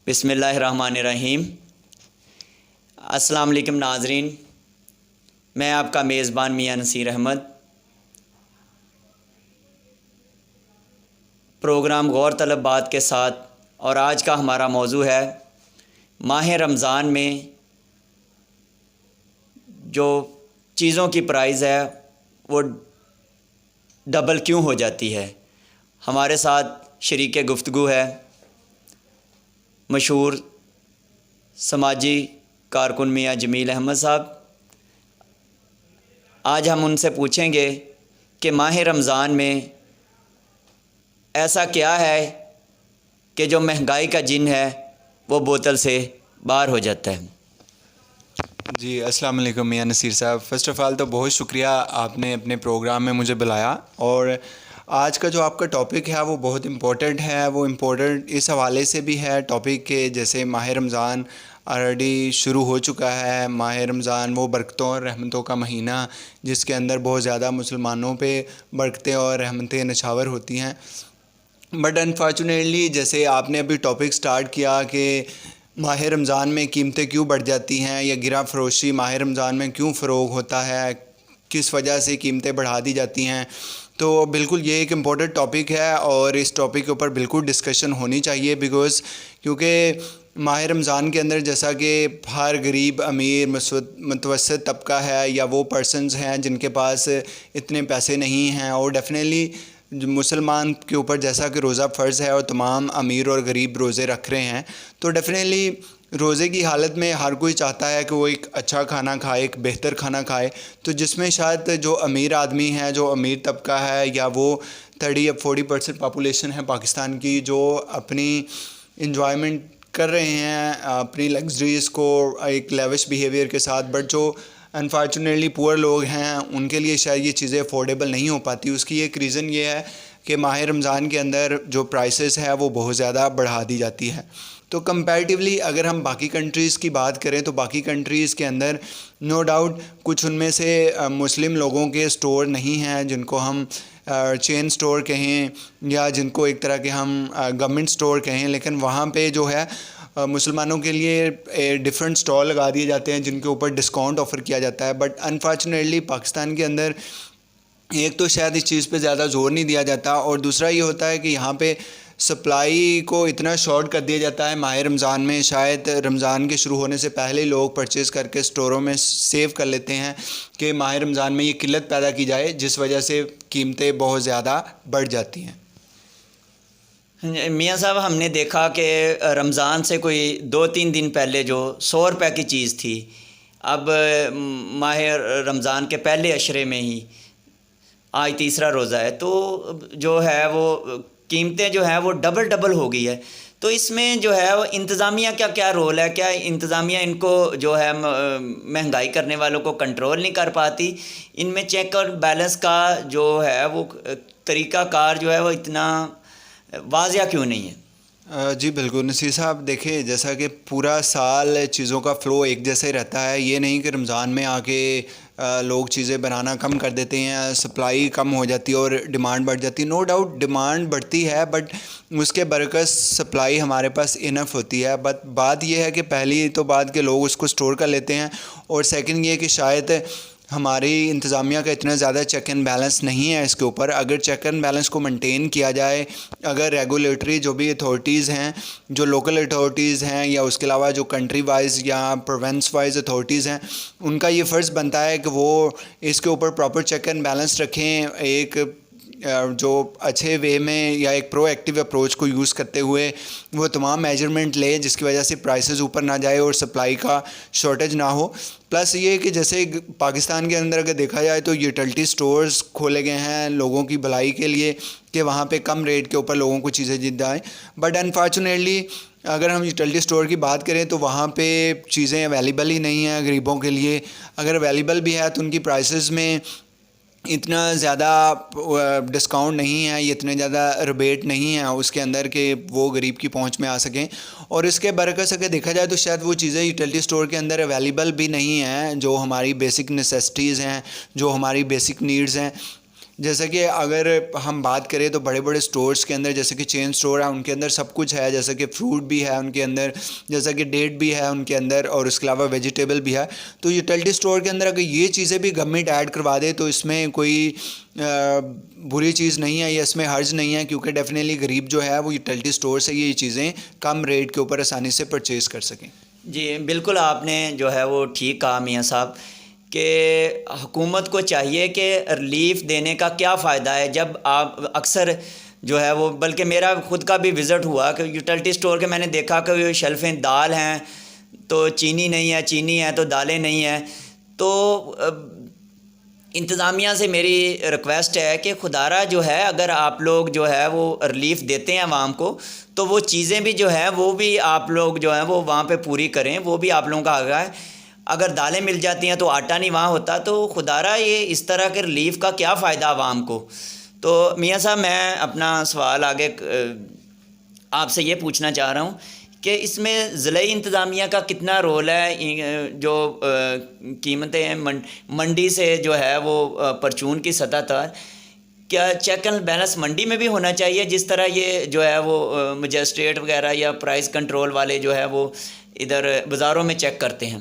بسم اللہ الرحمن الرحیم۔ السلام علیکم ناظرین، میں آپ کا میزبان میاں نصیر احمد۔ پروگرام غور طلب بات کے ساتھ، اور آج کا ہمارا موضوع ہے ماہ رمضان میں جو چیزوں کی پرائز ہے وہ ڈبل کیوں ہو جاتی ہے۔ ہمارے ساتھ شریک گفتگو ہے مشہور سماجی کارکن میاں جمیل احمد صاحب۔ آج ہم ان سے پوچھیں گے کہ ماہ رمضان میں ایسا کیا ہے کہ جو مہنگائی کا جن ہے وہ بوتل سے باہر ہو جاتا ہے۔ جی السلام علیکم میاں نصیر صاحب۔ فرسٹ آف آل تو بہت شکریہ، آپ نے اپنے پروگرام میں مجھے بلایا، اور آج کا جو آپ کا ٹاپک ہے وہ بہت امپورٹنٹ ہے۔ وہ امپورٹنٹ اس حوالے سے بھی ہے ٹاپک کہ جیسے ماہ رمضان آلریڈی شروع ہو چکا ہے۔ ماہ رمضان وہ برکتوں اور رحمتوں کا مہینہ جس کے اندر بہت زیادہ مسلمانوں پہ برکتیں اور رحمتیں نچھاور ہوتی ہیں، بٹ انفارچونیٹلی جیسے آپ نے ابھی ٹاپک سٹارٹ کیا کہ ماہ رمضان میں قیمتیں کیوں بڑھ جاتی ہیں یا گرہ فروشی ماہ رمضان میں کیوں فروغ ہوتا ہے، کس وجہ سے قیمتیں بڑھا دی جاتی ہیں، تو بالکل یہ ایک امپورٹنٹ ٹاپک ہے اور اس ٹاپک کے اوپر بالکل ڈسکشن ہونی چاہیے، کیونکہ ماہ رمضان کے اندر جیسا کہ ہر غریب امیر متوسط طبقہ ہے یا وہ پرسنز ہیں جن کے پاس اتنے پیسے نہیں ہیں، اور ڈیفینیٹلی مسلمان کے اوپر جیسا کہ روزہ فرض ہے اور تمام امیر اور غریب روزے رکھ رہے ہیں، تو ڈیفینیٹلی روزے کی حالت میں ہر کوئی چاہتا ہے کہ وہ ایک اچھا کھانا کھائے، ایک بہتر کھانا کھائے، تو جس میں شاید جو امیر آدمی ہے، جو امیر طبقہ ہے، یا وہ 30 یا 40% پاپولیشن ہے پاکستان کی جو اپنی انجوائمنٹ کر رہے ہیں اپنی لگژریز کو ایک لیوش بیہیویئر کے ساتھ، بٹ جو انفارچونیٹلی پور لوگ ہیں ان کے لیے شاید یہ چیزیں افورڈیبل نہیں ہو پاتی۔ اس کی ایک ریزن یہ ہے کہ ماہ رمضان کے اندر جو پرائسز ہے وہ بہت زیادہ بڑھا دی جاتی ہے۔ تو کمپیریٹیولی اگر ہم باقی کنٹریز کی بات کریں تو باقی کنٹریز کے اندر نو ڈاؤٹ کچھ ان میں سے مسلم لوگوں کے اسٹور نہیں ہیں جن کو ہم چین اسٹور کہیں یا جن کو ایک طرح کے ہم گورنمنٹ اسٹور کہیں، لیکن وہاں پہ جو ہے مسلمانوں کے لیے ڈیفرنٹ اسٹال لگا دیے جاتے ہیں جن کے اوپر ڈسکاؤنٹ آفر کیا جاتا ہے، بٹ انفارچونیٹلی پاکستان کے اندر ایک تو شاید اس چیز پہ زیادہ زور نہیں دیا جاتا، اور دوسرا یہ ہوتا ہے کہ یہاں پہ سپلائی کو اتنا شارٹ کر دیا جاتا ہے ماہ رمضان میں، شاید رمضان کے شروع ہونے سے پہلے لوگ پرچیز کر کے سٹوروں میں سیو کر لیتے ہیں کہ ماہ رمضان میں یہ قلت پیدا کی جائے، جس وجہ سے قیمتیں بہت زیادہ بڑھ جاتی ہیں۔ میاں صاحب، ہم نے دیکھا کہ رمضان سے کوئی 2-3 دن پہلے جو 100 روپے کی چیز تھی، اب ماہ رمضان کے پہلے عشرے میں ہی آج تیسرا روزہ ہے تو جو ہے وہ قیمتیں جو ہیں وہ ڈبل ہو گئی ہے۔ تو اس میں جو ہے وہ انتظامیہ کا کیا رول ہے؟ کیا انتظامیہ ان کو جو ہے مہنگائی کرنے والوں کو کنٹرول نہیں کر پاتی؟ ان میں چیک اور بیلنس کا جو ہے وہ طریقہ کار جو ہے وہ اتنا واضح کیوں نہیں ہے؟ جی بالکل نصیر صاحب، دیکھیں جیسا کہ پورا سال چیزوں کا فلو ایک جیسا ہی رہتا ہے، یہ نہیں کہ رمضان میں آ کے لوگ چیزیں بنانا کم کر دیتے ہیں، سپلائی کم ہو جاتی ہے اور ڈیمانڈ بڑھ جاتی ہے۔ نو ڈاؤٹ ڈیمانڈ بڑھتی ہے، بٹ اس کے برعکس سپلائی ہمارے پاس انف ہوتی ہے، بٹ بات یہ ہے کہ پہلی تو بات کہ لوگ اس کو سٹور کر لیتے ہیں، اور سیکنڈ یہ کہ شاید ہماری انتظامیہ کا اتنا زیادہ چیک اینڈ بیلنس نہیں ہے اس کے اوپر۔ اگر چیک اینڈ بیلنس کو مینٹین کیا جائے، اگر ریگولیٹری جو بھی اتھارٹیز ہیں، جو لوکل اتھارٹیز ہیں یا اس کے علاوہ جو کنٹری وائز یا پروونس وائز اتھارٹیز ہیں، ان کا یہ فرض بنتا ہے کہ وہ اس کے اوپر پراپر چیک اینڈ بیلنس رکھیں، ایک جو اچھے وے میں یا ایک پرو ایکٹیو اپروچ کو یوز کرتے ہوئے وہ تمام میجرمنٹ لیں جس کی وجہ سے پرائسز اوپر نہ جائے اور سپلائی کا شارٹیج نہ ہو۔ پلس یہ کہ جیسے پاکستان کے اندر اگر دیکھا جائے تو یوٹیلٹی سٹورز کھولے گئے ہیں لوگوں کی بھلائی کے لیے کہ وہاں پہ کم ریٹ کے اوپر لوگوں کو چیزیں دی جائیں، بٹ انفارچونیٹلی اگر ہم یوٹیلٹی سٹور کی بات کریں تو وہاں پہ چیزیں اویلیبل ہی نہیں ہیں غریبوں کے لیے، اگر اویلیبل بھی ہے تو ان کی پرائسز میں اتنا زیادہ ڈسکاؤنٹ نہیں ہے، یہ اتنے زیادہ ریبیٹ نہیں ہے اس کے اندر کہ وہ غریب کی پہنچ میں آ سکیں، اور اس کے برعکس اگر دیکھا جائے تو شاید وہ چیزیں یوٹیلٹی سٹور کے اندر اویلیبل بھی نہیں ہیں جو ہماری بیسک نیسیسٹیز ہیں، جو ہماری بیسک نیڈز ہیں۔ جیسا کہ اگر ہم بات کریں تو بڑے بڑے سٹورز کے اندر جیسے کہ چین سٹور ہے ان کے اندر سب کچھ ہے، جیسا کہ فروٹ بھی ہے ان کے اندر، جیسا کہ ڈیٹ بھی ہے ان کے اندر، اور اس کے علاوہ ویجیٹیبل بھی ہے. تو یوٹیلٹی سٹور کے اندر اگر یہ چیزیں بھی گورنمنٹ ایڈ کروا دے تو اس میں کوئی بری چیز نہیں ہے یا اس میں حرج نہیں ہے، کیونکہ ڈیفینیٹلی غریب جو ہے وہ یوٹیلٹی سٹور سے یہ چیزیں کم ریٹ کے اوپر آسانی سے پرچیز کر سکیں. جی بالکل، آپ نے جو ہے وہ ٹھیک کہا میاں صاحب کہ حکومت کو چاہیے کہ ریلیف دینے کا کیا فائدہ ہے. جب آپ اکثر جو ہے وہ، بلکہ میرا خود کا بھی وزٹ ہوا کہ یوٹیلٹی سٹور کے میں نے دیکھا کہ شیلفیں دال ہیں تو چینی نہیں ہے، چینی ہے تو دالیں نہیں ہیں. تو انتظامیہ سے میری ریکویسٹ ہے کہ خدارہ جو ہے اگر آپ لوگ جو ہے وہ ریلیف دیتے ہیں عوام کو تو وہ چیزیں بھی جو ہیں وہ بھی آپ لوگ جو ہیں وہ وہاں پہ پوری کریں. وہ بھی آپ لوگوں کا آگاہ ہے. اگر دالیں مل جاتی ہیں تو آٹا نہیں وہاں ہوتا، تو خدارہ یہ اس طرح کے ریلیف کا کیا فائدہ عوام کو. تو میاں صاحب میں اپنا سوال آگے آپ سے یہ پوچھنا چاہ رہا ہوں کہ اس میں ضلعی انتظامیہ کا کتنا رول ہے. جو قیمتیں ہیں منڈی سے جو ہے وہ پرچون کی سطح پر، کیا چیک اینڈ بیلنس منڈی میں بھی ہونا چاہیے جس طرح یہ جو ہے وہ مجسٹریٹ وغیرہ یا پرائز کنٹرول والے جو ہے وہ ادھر بازاروں میں چیک کرتے ہیں؟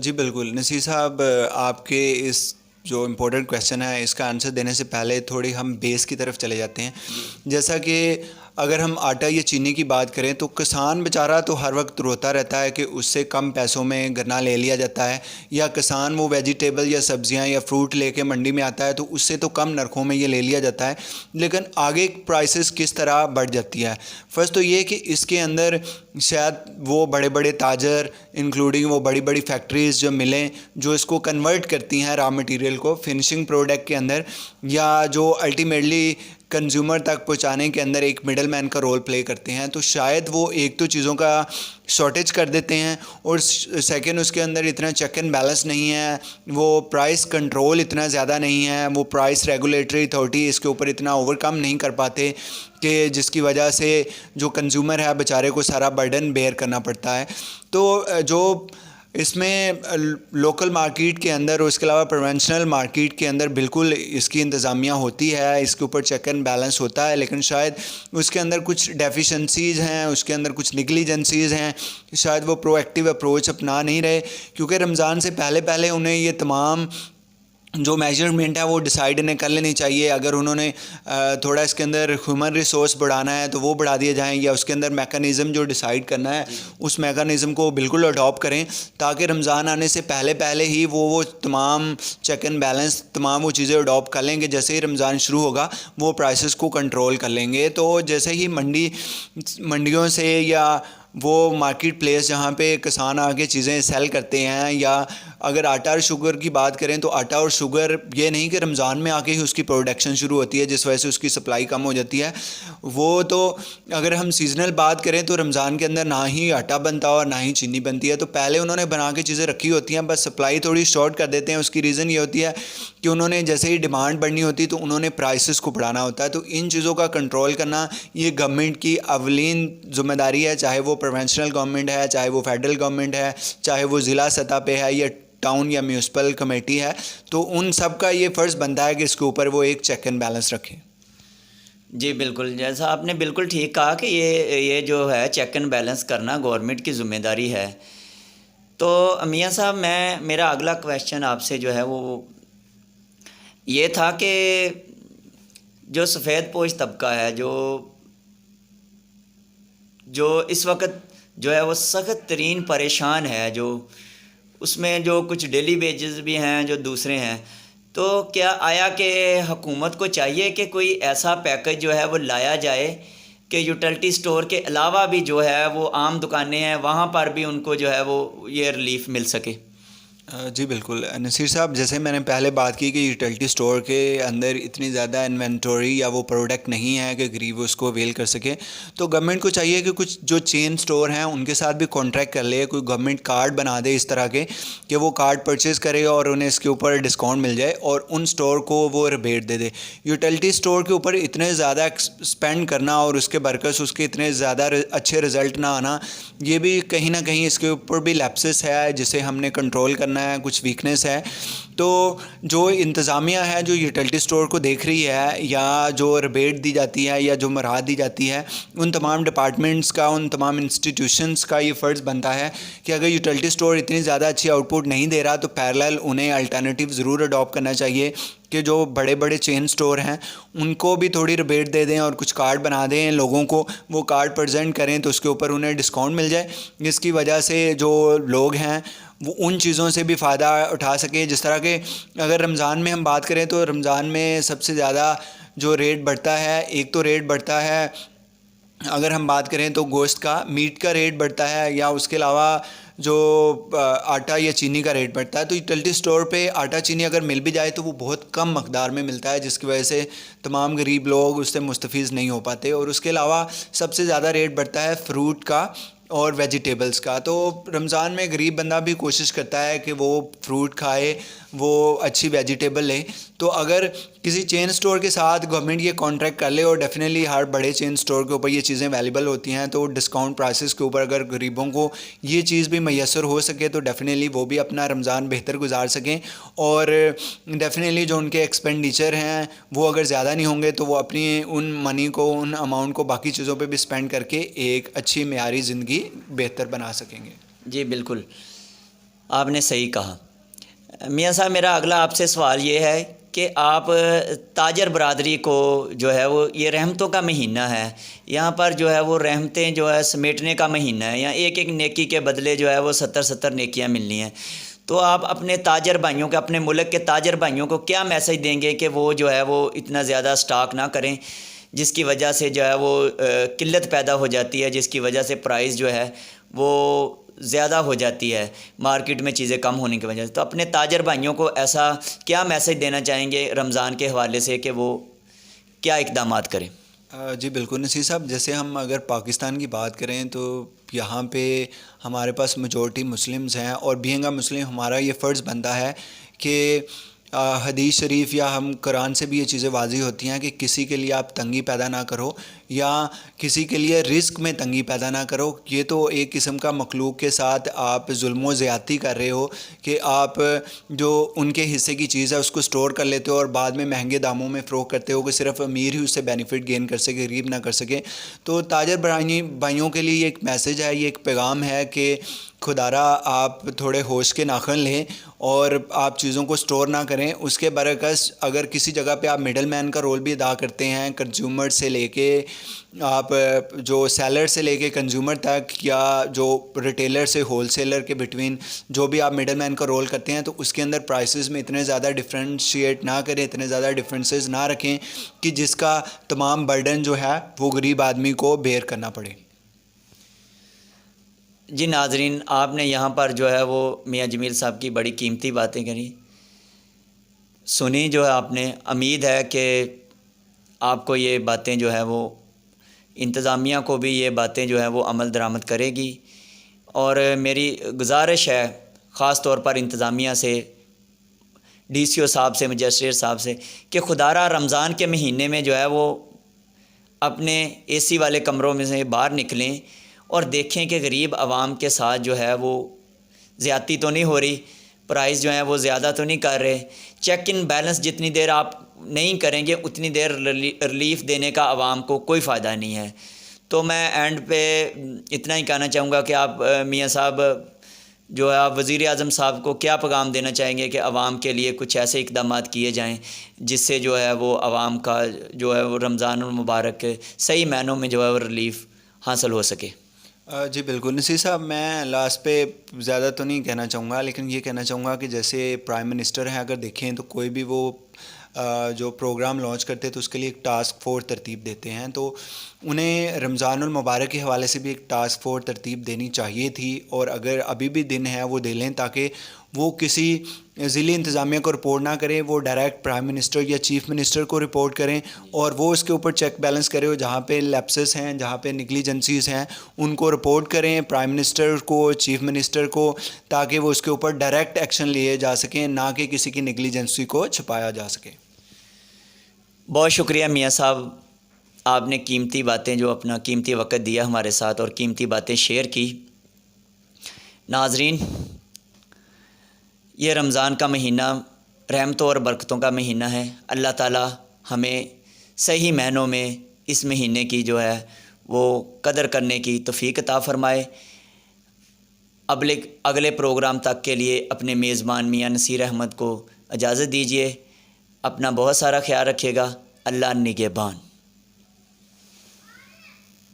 جی بالکل نصیر صاحب، آپ کے اس جو امپورٹنٹ کویشچن ہے اس کا آنسر دینے سے پہلے تھوڑی ہم بیس کی طرف چلے جاتے ہیں. جیسا کہ اگر ہم آٹا یا چینی کی بات کریں تو کسان بیچارہ تو ہر وقت روتا رہتا ہے کہ اس سے کم پیسوں میں گنا لے لیا جاتا ہے، یا کسان وہ ویجیٹیبل یا سبزیاں یا فروٹ لے کے منڈی میں آتا ہے تو اس سے تو کم نرخوں میں یہ لے لیا جاتا ہے. لیکن آگے پرائسز کس طرح بڑھ جاتی ہے؟ فرسٹ تو یہ کہ اس کے اندر شاید وہ بڑے بڑے تاجر انکلوڈنگ وہ بڑی بڑی فیکٹریز جو ملیں جو اس کو کنورٹ کرتی ہیں را مٹیریل کو فنشنگ پروڈکٹ کے اندر، یا جو الٹیمیٹلی کنزیومر تک پہنچانے کے اندر ایک مڈل مین کا رول پلے کرتے ہیں، تو شاید وہ ایک تو چیزوں کا شارٹیج کر دیتے ہیں، اور سیکنڈ اس کے اندر اتنا چیک اینڈ بیلنس نہیں ہے، وہ پرائس کنٹرول اتنا زیادہ نہیں ہے، وہ پرائس ریگولیٹری اتھارٹی اس کے اوپر اتنا اوور کم نہیں کر پاتے کہ جس کی وجہ سے جو کنزیومر ہے بیچارے کو سارا برڈن بیئر کرنا پڑتا ہے. تو جو اس میں لوکل مارکیٹ کے اندر اور اس کے علاوہ پروونشنل مارکیٹ کے اندر بالکل اس کی انتظامیہ ہوتی ہے، اس کے اوپر چیک اینڈ بیلنس ہوتا ہے، لیکن شاید اس کے اندر کچھ ڈیفیشنسیز ہیں، اس کے اندر کچھ نیگلیجنسیز ہیں، شاید وہ پرو ایکٹیو اپروچ اپنا نہیں رہے، کیونکہ رمضان سے پہلے انہیں یہ تمام جو میجرمنٹ ہے وہ ڈیسائیڈ انہیں کر لینی چاہیے. اگر انہوں نے تھوڑا اس کے اندر ہیومن ریسورس بڑھانا ہے تو وہ بڑھا دیے جائیں، یا اس کے اندر میکانزم جو ڈیسائیڈ کرنا ہے اس میکانزم کو بالکل اڈاپٹ کریں، تاکہ رمضان آنے سے پہلے ہی وہ تمام چیک اینڈ بیلنس تمام وہ چیزیں اڈاپٹ کر لیں گے. جیسے ہی رمضان شروع ہوگا وہ پرائسز کو کنٹرول کر لیں گے. تو جیسے ہی منڈیوں سے یا وہ مارکیٹ پلیس جہاں پہ کسان آ کے چیزیں سیل کرتے ہیں، یا اگر آٹا اور شوگر کی بات کریں تو آٹا اور شوگر یہ نہیں کہ رمضان میں آ کے ہی اس کی پروڈکشن شروع ہوتی ہے جس وجہ سے اس کی سپلائی کم ہو جاتی ہے. وہ تو اگر ہم سیزنل بات کریں تو رمضان کے اندر نہ ہی آٹا بنتا اور نہ ہی چینی بنتی ہے، تو پہلے انہوں نے بنا کے چیزیں رکھی ہوتی ہیں، بس سپلائی تھوڑی شارٹ کر دیتے ہیں. اس کی ریزن یہ ہوتی ہے کہ انہوں نے جیسے ہی ڈیمانڈ بڑھنی ہوتی تو انہوں نے پرائسز کو بڑھانا ہوتا ہے. تو ان چیزوں کا کنٹرول کرنا یہ گورنمنٹ کی اولین ذمہ داری ہے، چاہے وہ پروونشنل گورنمنٹ ہے، چاہے وہ فیڈرل گورنمنٹ ہے، چاہے وہ ضلع سطح پہ ہے یا ٹاؤن یا میونسپل کمیٹی ہے. تو ان سب کا یہ فرض بنتا ہے کہ اس کے اوپر وہ ایک چیک اینڈ بیلنس رکھیں. جی بالکل، جیسا آپ نے بالکل ٹھیک کہا کہ یہ جو ہے چیک اینڈ بیلنس کرنا گورنمنٹ کی ذمہ داری ہے. تو میاں صاحب میرا اگلا کویشچن آپ سے جو ہے وہ یہ تھا کہ جو سفید پوش طبقہ ہے جو اس وقت جو ہے وہ سخت ترین پریشان ہے، جو اس میں جو کچھ ڈیلی ویجز بھی ہیں جو دوسرے ہیں، تو کیا آیا کہ حکومت کو چاہیے کہ کوئی ایسا پیکج جو ہے وہ لایا جائے کہ یوٹیلٹی سٹور کے علاوہ بھی جو ہے وہ عام دکانیں ہیں وہاں پر بھی ان کو جو ہے وہ یہ ریلیف مل سکے؟ جی بالکل نصیر صاحب، جیسے میں نے پہلے بات کی کہ یوٹیلٹی سٹور کے اندر اتنی زیادہ انوینٹوری یا وہ پروڈکٹ نہیں ہے کہ غریب اس کو اویل کر سکے، تو گورنمنٹ کو چاہیے کہ کچھ جو چین سٹور ہیں ان کے ساتھ بھی کانٹریکٹ کر لے، کوئی گورنمنٹ کارڈ بنا دے اس طرح کے کہ وہ کارڈ پرچیز کرے اور انہیں اس کے اوپر ڈسکاؤنٹ مل جائے اور ان سٹور کو وہ ریبیٹ دے دے. یوٹیلٹی سٹور کے اوپر اتنے زیادہ اسپینڈ کرنا اور اس کے برعکس اس کے اتنے زیادہ اچھے رزلٹ نہ آنا، یہ بھی کہیں نہ کہیں اس کے اوپر بھی لیپسس ہے جسے ہم نے کنٹرول کرنا کرنا ہے, کچھ ویکنیس ہے. تو جو انتظامیہ ہے جو یوٹیلٹی اسٹور کو دیکھ رہی ہے, یا جو ربیٹ دی جاتی ہے, یا جو مراحت دی جاتی ہے, ان تمام ڈپارٹمنٹس کا, ان تمام انسٹیٹیوشنس کا یہ فرض بنتا ہے کہ اگر یوٹیلٹی اسٹور اتنی زیادہ اچھی آؤٹ پٹ نہیں دے رہا تو پیرالل انہیں الٹرنیٹیو ضرور اڈاپٹ کرنا چاہیے کہ جو بڑے بڑے چین سٹور ہیں ان کو بھی تھوڑی ربیٹ دے دیں اور کچھ کارڈ بنا دیں لوگوں کو, وہ کارڈ پریزنٹ کریں تو اس کے اوپر انہیں ڈسکاؤنٹ مل جائے, جس کی وجہ سے جو لوگ ہیں وہ ان چیزوں سے بھی فائدہ اٹھا سکیں. جس طرح کہ اگر رمضان میں ہم بات کریں تو رمضان میں سب سے زیادہ جو ریٹ بڑھتا ہے, ایک تو ریٹ بڑھتا ہے اگر ہم بات کریں تو گوشت کا, میٹ کا ریٹ بڑھتا ہے, یا اس کے علاوہ جو آٹا یا چینی کا ریٹ بڑھتا ہے. تو یوٹیلٹی اسٹور پہ آٹا چینی اگر مل بھی جائے تو وہ بہت کم مقدار میں ملتا ہے, جس کی وجہ سے تمام غریب لوگ اس سے مستفیض نہیں ہو پاتے. اور اس کے علاوہ سب سے زیادہ ریٹ بڑھتا ہے فروٹ کا اور ویجیٹیبلز کا. تو رمضان میں غریب بندہ بھی کوشش کرتا ہے کہ وہ فروٹ کھائے, وہ اچھی ویجیٹیبل لے. تو اگر کسی چین سٹور کے ساتھ گورنمنٹ یہ کانٹریکٹ کر لے, اور ڈیفینیٹلی ہر بڑے چین سٹور کے اوپر یہ چیزیں اویلیبل ہوتی ہیں, تو ڈسکاؤنٹ پرائسز کے اوپر اگر غریبوں کو یہ چیز بھی میسر ہو سکے تو ڈیفینیٹلی وہ بھی اپنا رمضان بہتر گزار سکیں. اور ڈیفینیٹلی جو ان کے ایکسپینڈیچر ہیں وہ اگر زیادہ نہیں ہوں گے تو وہ اپنی ان منی کو, ان اماؤنٹ کو باقی چیزوں پہ بھی اسپینڈ کر کے ایک اچھی معیاری زندگی بہتر بنا سکیں گے. جی بالکل, آپ نے صحیح کہا. میاں صاحب, میرا اگلا آپ سے سوال یہ ہے کہ آپ تاجر برادری کو جو ہے وہ, یہ رحمتوں کا مہینہ ہے, یہاں پر جو ہے وہ رحمتیں جو ہے سمیٹنے کا مہینہ ہے, یا ایک ایک نیکی کے بدلے جو ہے وہ 70 نیکیاں ملنی ہیں. تو آپ اپنے تاجر بھائیوں کو, اپنے ملک کے تاجر بھائیوں کو کیا میسج دیں گے کہ وہ جو ہے وہ اتنا زیادہ سٹاک نہ کریں, جس کی وجہ سے جو ہے وہ قلت پیدا ہو جاتی ہے, جس کی وجہ سے پرائز جو ہے وہ زیادہ ہو جاتی ہے مارکیٹ میں چیزیں کم ہونے کی وجہ سے. تو اپنے تاجر بھائیوں کو ایسا کیا میسج دینا چاہیں گے رمضان کے حوالے سے کہ وہ کیا اقدامات کریں؟ جی بالکل نصیر صاحب, جیسے ہم اگر پاکستان کی بات کریں تو یہاں پہ ہمارے پاس میجورٹی مسلمز ہیں, اور بینگ اے مسلم ہمارا یہ فرض بنتا ہے کہ حدیث شریف یا ہم قرآن سے بھی یہ چیزیں واضح ہوتی ہیں کہ کسی کے لیے آپ تنگی پیدا نہ کرو, یا کسی کے لیے رزق میں تنگی پیدا نہ کرو. یہ تو ایک قسم کا مخلوق کے ساتھ آپ ظلم و زیادتی کر رہے ہو کہ آپ جو ان کے حصے کی چیز ہے اس کو سٹور کر لیتے ہو اور بعد میں مہنگے داموں میں فروخت کرتے ہو کہ صرف امیر ہی اس سے بینیفٹ گین کر سکے, غریب نہ کر سکے. تو تاجر بھائیوں کے لیے یہ ایک میسج ہے, یہ ایک پیغام ہے کہ خدارا آپ تھوڑے ہوش کے ناخن لیں اور آپ چیزوں کو سٹور نہ کریں. اس کے برعکس اگر کسی جگہ پہ آپ مڈل مین کا رول بھی ادا کرتے ہیں, کنزیومر سے لے کے آپ جو سیلر سے لے کے کنزیومر تک, یا جو ریٹیلر سے ہول سیلر کے بٹوین جو بھی آپ مڈل مین کا رول کرتے ہیں, تو اس کے اندر پرائسز میں اتنے زیادہ ڈفرینشیٹ نہ کریں, اتنے زیادہ ڈفرینسز نہ رکھیں کہ جس کا تمام برڈن جو ہے وہ غریب آدمی کو بیئر کرنا پڑے. جی ناظرین, آپ نے یہاں پر جو ہے وہ میاں جمیل صاحب کی بڑی قیمتی باتیں کریں, سنی جو ہے آپ نے. امید ہے کہ آپ کو یہ باتیں جو ہے وہ, انتظامیہ کو بھی یہ باتیں جو ہے وہ عمل درآمد کرے گی. اور میری گزارش ہے خاص طور پر انتظامیہ سے, ڈی سی او صاحب سے, مجسٹریٹ صاحب سے, کہ خدارا رمضان کے مہینے میں جو ہے وہ اپنے اے سی والے کمروں میں سے باہر نکلیں اور دیکھیں کہ غریب عوام کے ساتھ جو ہے وہ زیادتی تو نہیں ہو رہی, پرائز جو ہیں وہ زیادہ تو نہیں کر رہے. چیک ان بیلنس جتنی دیر آپ نہیں کریں گے اتنی دیر ریلیف دینے کا عوام کو کوئی فائدہ نہیں ہے. تو میں اینڈ پہ اتنا ہی کہنا چاہوں گا کہ آپ میاں صاحب جو ہے آپ وزیر اعظم صاحب کو کیا پیغام دینا چاہیں گے کہ عوام کے لیے کچھ ایسے اقدامات کیے جائیں جس سے جو ہے وہ عوام کا جو ہے وہ رمضان المبارک صحیح معنوں میں جو ہے وہ ریلیف حاصل ہو سکے؟ جی بالکل نصیر صاحب, میں لاسٹ پہ زیادہ تو نہیں کہنا چاہوں گا, لیکن یہ کہنا چاہوں گا کہ جیسے پرائم منسٹر ہیں, اگر دیکھیں تو کوئی بھی وہ جو پروگرام لانچ کرتے تو اس کے لیے ایک ٹاسک فورس ترتیب دیتے ہیں, تو انہیں رمضان المبارک کے حوالے سے بھی ایک ٹاسک فورس ترتیب دینی چاہیے تھی. اور اگر ابھی بھی دن ہے وہ دے لیں تاکہ وہ کسی ضلعی انتظامیہ کو رپورٹ نہ کریں, وہ ڈائریکٹ پرائم منسٹر یا چیف منسٹر کو رپورٹ کریں, اور وہ اس کے اوپر چیک بیلنس کریں, اور جہاں پہ لیپسز ہیں, جہاں پہ نیگلیجنسیز ہیں ان کو رپورٹ کریں پرائم منسٹر کو, چیف منسٹر کو, تاکہ وہ اس کے اوپر ڈائریکٹ ایکشن لیے جا سکیں, نہ کہ کسی کی نیگلیجنسی کو چھپایا جا سکے. بہت شکریہ میاں صاحب, آپ نے قیمتی باتیں جو اپنا قیمتی وقت دیا ہمارے ساتھ اور قیمتی باتیں شیئر کی. ناظرین, یہ رمضان کا مہینہ رحمتوں اور برکتوں کا مہینہ ہے. اللہ تعالی ہمیں صحیح معنوں میں اس مہینے کی جو ہے وہ قدر کرنے کی توفیق عطا فرمائے. اگلے پروگرام تک کے لیے اپنے میزبان میاں نصیر احمد کو اجازت دیجیے. اپنا بہت سارا خیال رکھیے گا. اللہ نگہبان.